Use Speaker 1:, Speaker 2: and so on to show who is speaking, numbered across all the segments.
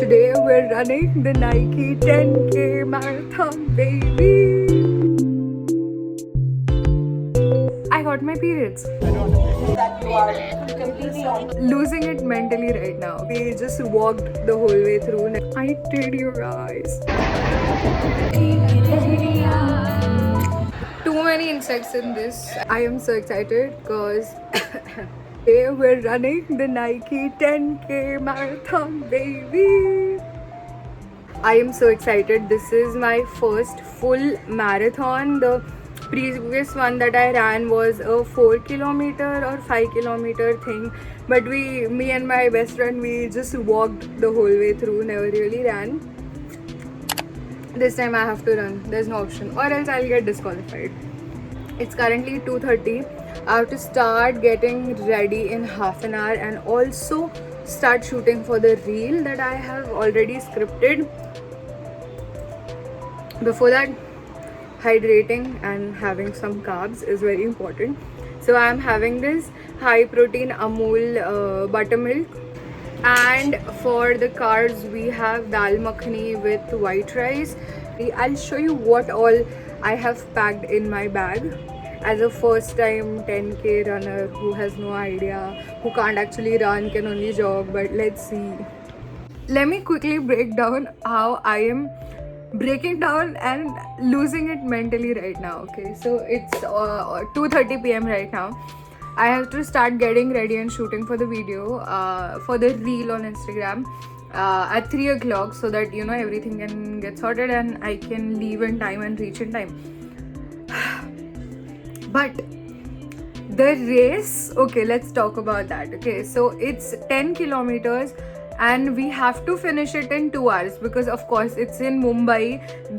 Speaker 1: Today we're running the Nike 10K marathon, baby. I got my periods.
Speaker 2: That you are completely on.
Speaker 1: Losing it mentally right now. We just walked the whole way through. I did, you guys. Too many insects in this. I am so excited because today we're running the Nike 10K marathon, baby. I am so excited. This is my first full marathon. The previous one that I ran was a 4 kilometer or 5 kilometer thing, but me and my best friend, we just walked the whole way through, never really ran. This time I have to run. There's no option, or else I'll get disqualified. It's currently 2:30. I have to start getting ready in half an hour and also start shooting for the reel that I have already scripted. Before that, hydrating and having some carbs is very important. So I am having this high protein Amul buttermilk, and for the carbs we have dal makhani with white rice. I'll show you what all I have packed in my bag as a first time 10k runner who has no idea, who can't actually run, can only jog. But let's see. Let me quickly break down how I am breaking down and losing it mentally right now. Okay, so it's 2:30 p.m. right now. I have to start getting ready and shooting for the video, for the reel on Instagram at 3 o'clock, so that everything can get sorted and I can leave in time and reach in time. But the race, okay, let's talk about that. Okay, so it's 10 kilometers and we have to finish it in 2 hours because of course it's in Mumbai.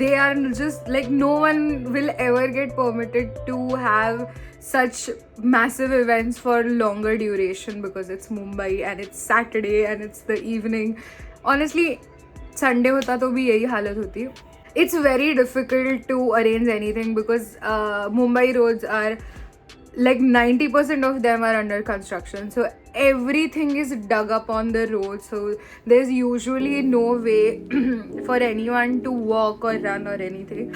Speaker 1: They are just like, no one will ever get permitted to have such massive events for longer duration because it's Mumbai and it's Saturday and it's the evening. Honestly, Sunday hota to bhi yahi halat hoti. It's very difficult to arrange anything because Mumbai roads are like 90% of them are under construction, so everything is dug up on the road, so there's usually no way for anyone to walk or run or anything.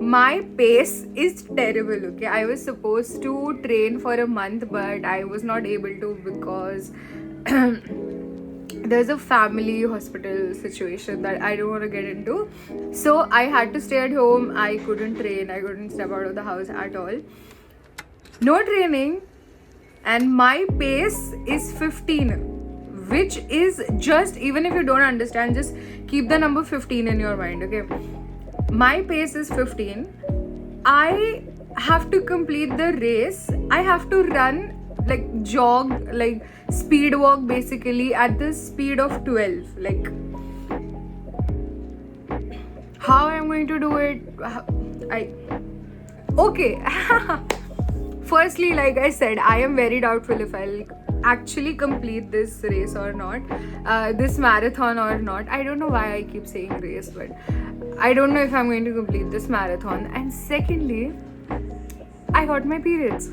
Speaker 1: My pace is terrible. Okay, I was supposed to train for a month but I was not able to because there's a family hospital situation that I don't want to get into, so I had to stay at home. I couldn't train, I couldn't step out of the house at all. No training, and my pace is 15, which is just, even if you don't understand, just keep the number 15 in your mind. Okay, my pace is 15. I have to complete the race. I have to run, like jog, like speed walk basically at the speed of 12. Like, how I'm going to do it? Okay. Firstly, like I said, I am very doubtful if I'll actually complete this race or not, this marathon or not. I don't know why I keep saying race, but I don't know if I'm going to complete this marathon. And secondly, I got my periods.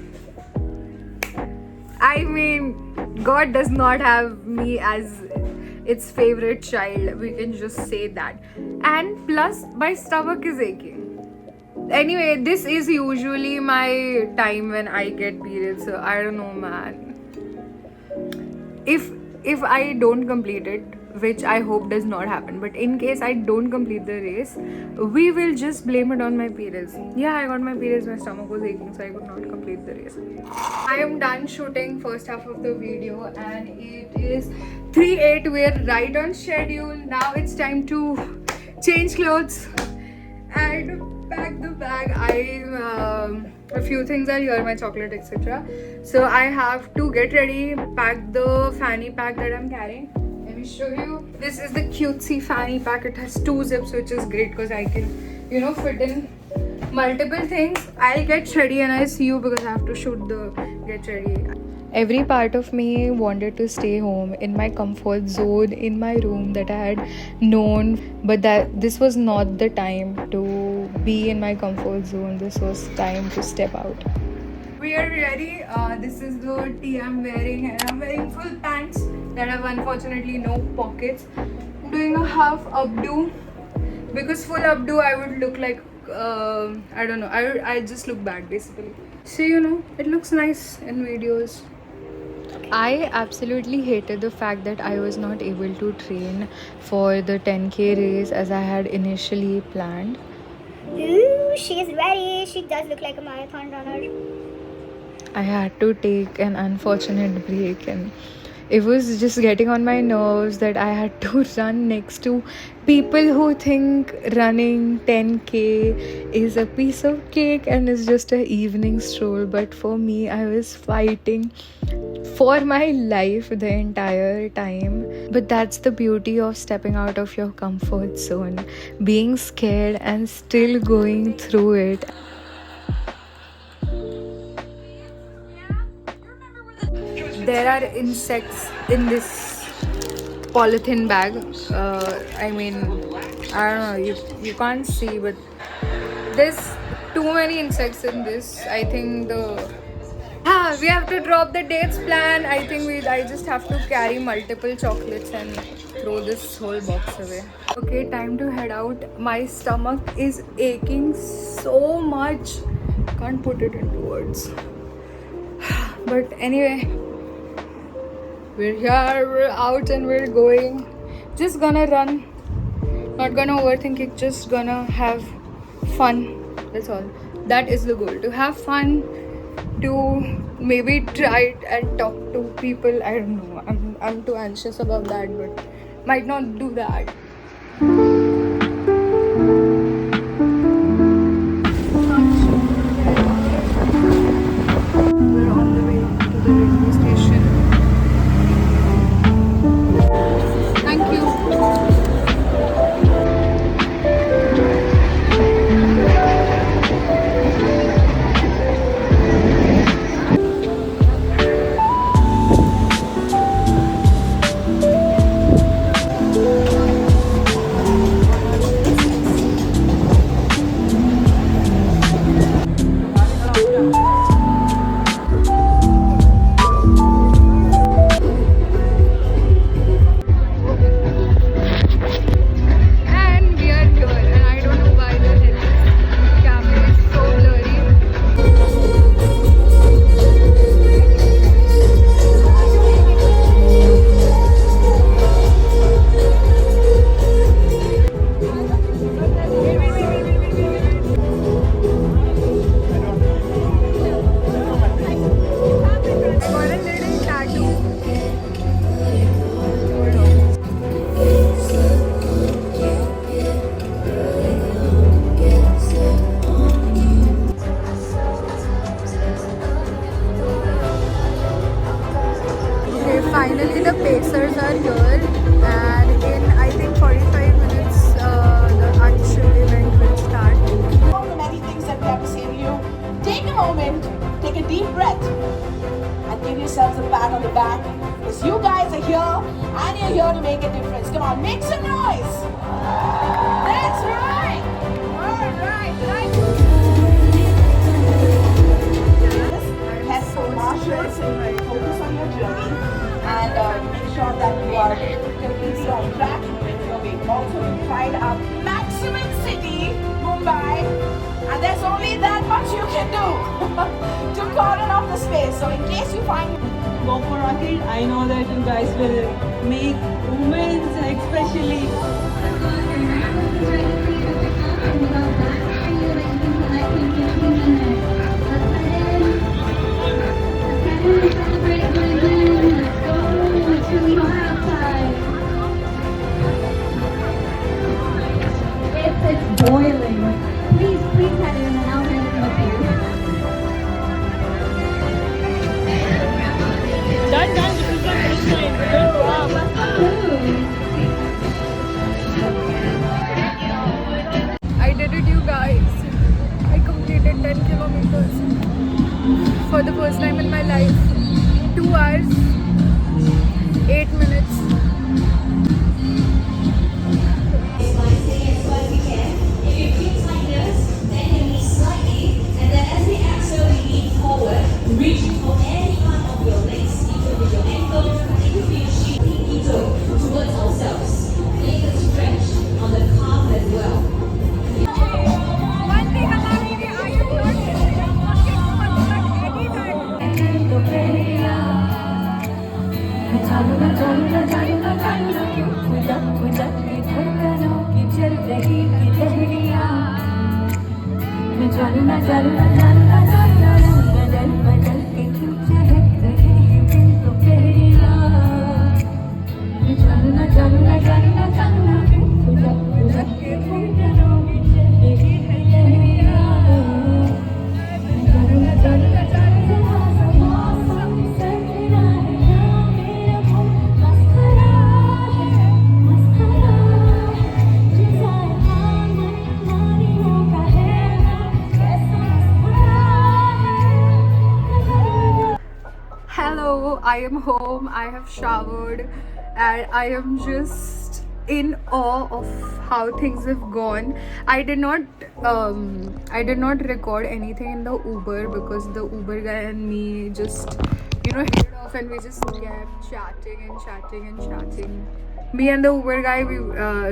Speaker 1: I mean, God does not have me as its favorite child. We can just say that. And plus, my stomach is aching. Anyway, this is usually my time when I get periods, so I don't know, man. If I don't complete it, which I hope does not happen, but in case I don't complete the race, we will just blame it on my periods. Yeah, I got my periods, my stomach was aching, so I could not complete the race. I am done shooting first half of the video and it is 3:08. We're right on schedule. Now it's time to change clothes and pack the bag. A few things are here, my chocolate, etc. So I have to get ready, pack the fanny pack that I'm carrying. Let me show you. This is the cutesy fanny pack. It has 2 zips, which is great because I can, fit in multiple things. I'll get ready and I'll see you because I have to shoot the get ready. Every part of me wanted to stay home in my comfort zone, in my room that I had known, but that this was not the time to be in my comfort zone. This was time to step out. We are ready. This is the tee I'm wearing, and I'm wearing full pants that have unfortunately no pockets. doing a half updo because full updo I would look like I don't know. I just look bad basically. So you know, it looks nice in videos. I absolutely hated the fact that I was not able to train for the 10k race as I had initially planned.
Speaker 3: Ooh, she is ready. She does look like a marathon runner.
Speaker 1: I had to take an unfortunate break, and it was just getting on my nerves that I had to run next to people who think running 10k is a piece of cake and is just an evening stroll. But for me, I was fighting for my life the entire time. But that's the beauty of stepping out of your comfort zone, being scared and still going through it. There are insects in this polythene bag. I mean, I don't know, you can't see, but there's too many insects in this. I think we have to drop the dates plan. I think I just have to carry multiple chocolates and throw this whole box away. Okay, time to head out. My stomach is aching so much. Can't put it into words. But anyway, we're here, we're out, and we're going. Just gonna run. Not gonna overthink it, just gonna have fun. That's all. That is the goal. To have fun, to maybe try it and talk to people. I don't know. I'm too anxious about that, but might not do that. We're on the way to the railway station. Thank you. And we are here, and I don't know why the hell this camera is so blurry. I got a little tattoo. Okay, finally the Pacers are here, and in I think 45 minutes the actual event will start.
Speaker 2: All the many things that we have to say to you, take a moment, take a deep breath, and give yourselves a pat on the back. Because you guys are here, and you're here to make a difference. Come on, make some noise. That's right. All right, right. Have some marshals and focus on your journey, and make sure that you are completely on track with your way. Also, we tried our maximum city, Mumbai, and there's only that much you can do to cordon off the space. So in case you find
Speaker 4: go for Rocket, I know that you guys will make women's especially
Speaker 3: It's boiling. Please head in and I'll hand it with you.
Speaker 4: done. This is the finish line. Good job.
Speaker 3: यही की लहरियां मैं जानू ना जानू ना जानू ना जानू ना रंग बदल बदल के क्यों चहक रहे हैं दिल तो पहरिया मैं जानू ना जानू ना जानू ना जानू ना फुलक फुलक के धड़कनों में चल रही है लहरिया मैं जानू ना जानू ना जानू ना मौसम सजना है या मेरा मन मस्करा है जिसाए आंगन मारियों का है ना कैसा मस्करा है
Speaker 1: Hello, I am home. I have showered and I am just in awe of how things have gone. I did not record anything in the Uber because the Uber guy and me just headed off and we just kept chatting and chatting and chatting. Me and the Uber guy,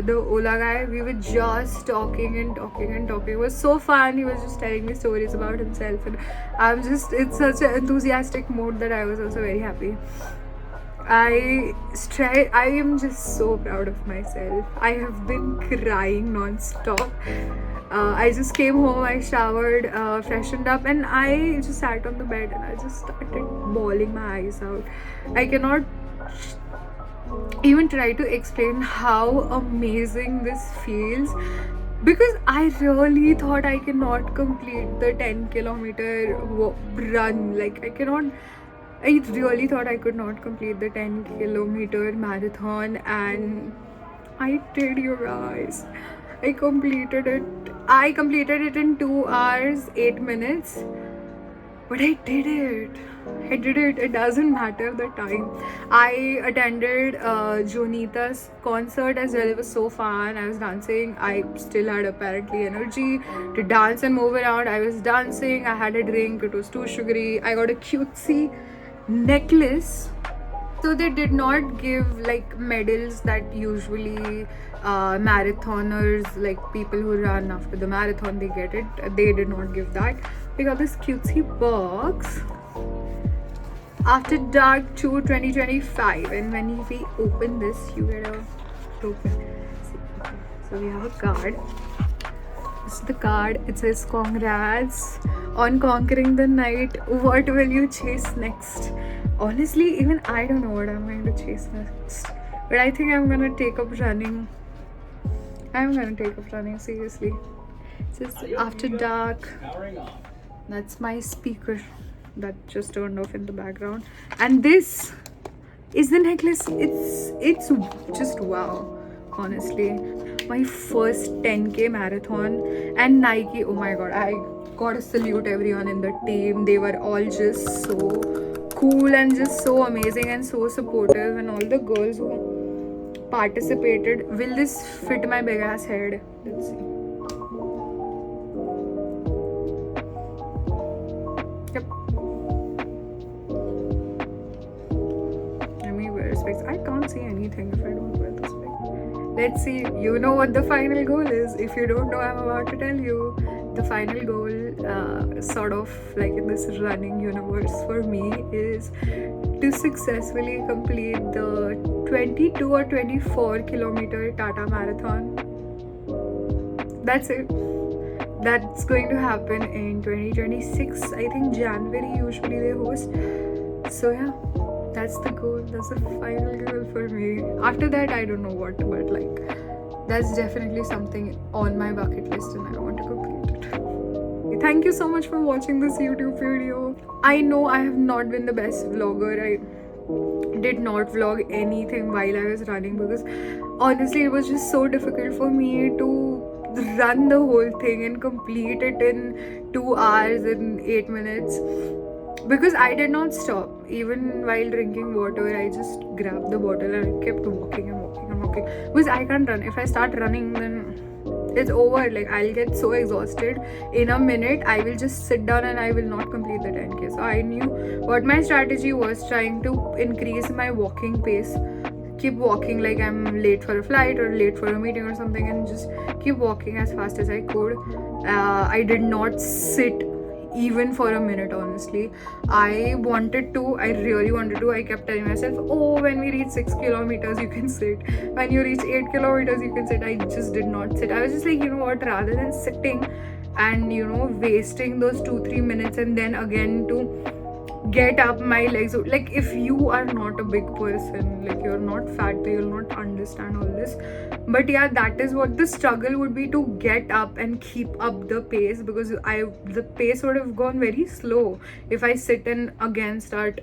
Speaker 1: the Ola guy, we were just talking and talking and talking. It was so fun. He was just telling me stories about himself, and it's such an enthusiastic mood that I was also very happy. I am just so proud of myself. I have been crying non-stop. I just came home, I showered, freshened up, and I just sat on the bed and I just started bawling my eyes out. I cannot even try to explain how amazing this feels, because I really thought I cannot complete the 10-kilometer run. Like I really thought I could not complete the 10-kilometer marathon, and I did, you guys. I completed it. I completed it in 2 hours 8 minutes. But I did it. I did it. It doesn't matter the time. I attended Jonita's concert as well. It was so fun. I was dancing. I still had apparently energy to dance and move around. I was dancing. I had a drink. It was too sugary. I got a cutesy necklace. So they did not give like medals that usually marathoners, like people who run after the marathon, they get it. They did not give that. We got this cutesy box. After Dark 2 2025, and when we open this, you get a token. So we have a card. This is the card. It says, "Congrats on conquering the night. What will you chase next?" Honestly, even I don't know what I'm going to chase next. But I think I'm gonna take up running. Seriously. It says After Dark. That's my speaker that just turned off in the background. And this is the necklace. It's just wow, honestly. My first 10K marathon, and Nike, oh my god, I gotta salute everyone in the team. They were all just so cool and just so amazing and so supportive, and all the girls who participated. Will this fit my big ass head? Let's see. Yep. Let me wear specs. I can't see anything if I don't wear the specs. Let's see. You know what the final goal is. If you don't know, I'm about to tell you. The final goal, sort of like in this running universe for me, is to successfully complete the 22 or 24 kilometer Tata Marathon. That's it. That's going to happen in 2026. I think January usually they host. So yeah, that's the goal. That's the final goal for me. After that, I don't know what, but like that's definitely something on my bucket list and I want to complete it. Thank you so much for watching this YouTube video. I know I have not been the best vlogger. I did not vlog anything while I was running because honestly it was just so difficult for me to run the whole thing and complete it in 2 hours and 8 minutes, because I did not stop. Even while drinking water, I just grabbed the bottle and I kept walking and walking and walking, because I can't run. If I start running, then it's over. Like I'll get so exhausted in a minute. I will just sit down and I will not complete the 10K. So I knew what my strategy was, trying to increase my walking pace. Keep walking like I'm late for a flight or late for a meeting or something, and just keep walking as fast as I could. I did not sit even for a minute, honestly. I really wanted to. I kept telling myself, oh, when we reach 6 kilometers, you can sit. When you reach 8 kilometers, you can sit. I just did not sit. I was just like, you know what, rather than sitting and, you know, wasting those 2-3 minutes and then again to get up, my legs, like, if you are not a big person, like you're not fat, you'll not understand all this. But yeah, that is what the struggle would be, to get up and keep up the pace, because the pace would have gone very slow if I sit and again start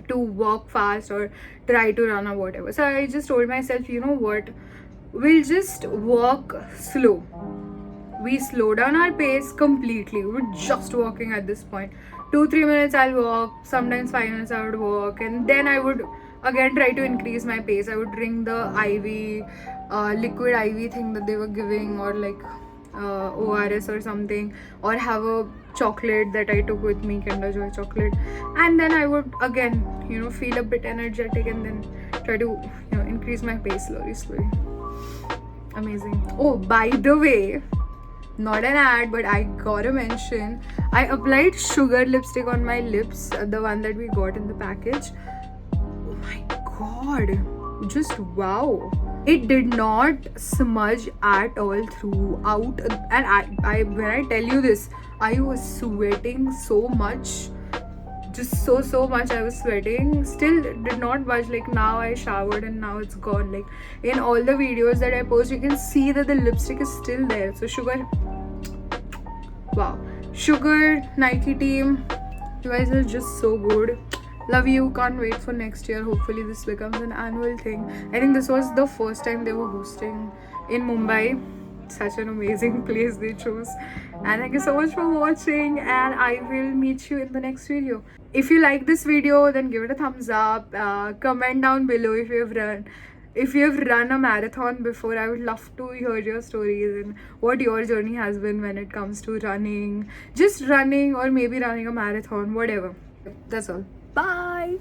Speaker 1: to walk fast or try to run or whatever. So I just told myself, you know what, we'll just walk slow. We slow down our pace completely. We're just walking at this point. 2-3 minutes I'll walk, sometimes 5 minutes I would walk, and then I would again try to increase my pace. I would drink the IV, liquid IV thing that they were giving, or like ORS or something, or have a chocolate that I took with me, Kinder Joy chocolate, and then I would again, you know, feel a bit energetic and then try to, you know, increase my pace slowly. Amazing. Oh, by the way, not an ad, but I gotta mention, I applied sugar lipstick on my lips, the one that we got in the package. Oh my god, just wow. It did not smudge at all throughout, and I when I tell you this, I was sweating so much, just so much. I was sweating, still did not budge. Like, now I showered and now it's gone. Like, in all the videos that I post, you can see that the lipstick is still there. So Sugar, wow, Sugar, Nike team, you guys are just so good. Love you. Can't wait for next year. Hopefully this becomes an annual thing. I think this was the first time they were hosting in Mumbai. Such an amazing place they chose. And thank you so much for watching, and I will meet you in the next video. If you like this video, then give it a thumbs up. Comment down below if you have run a marathon before. I would love to hear your stories and what your journey has been when it comes to running, just running, or maybe running a marathon, whatever. That's all. Bye.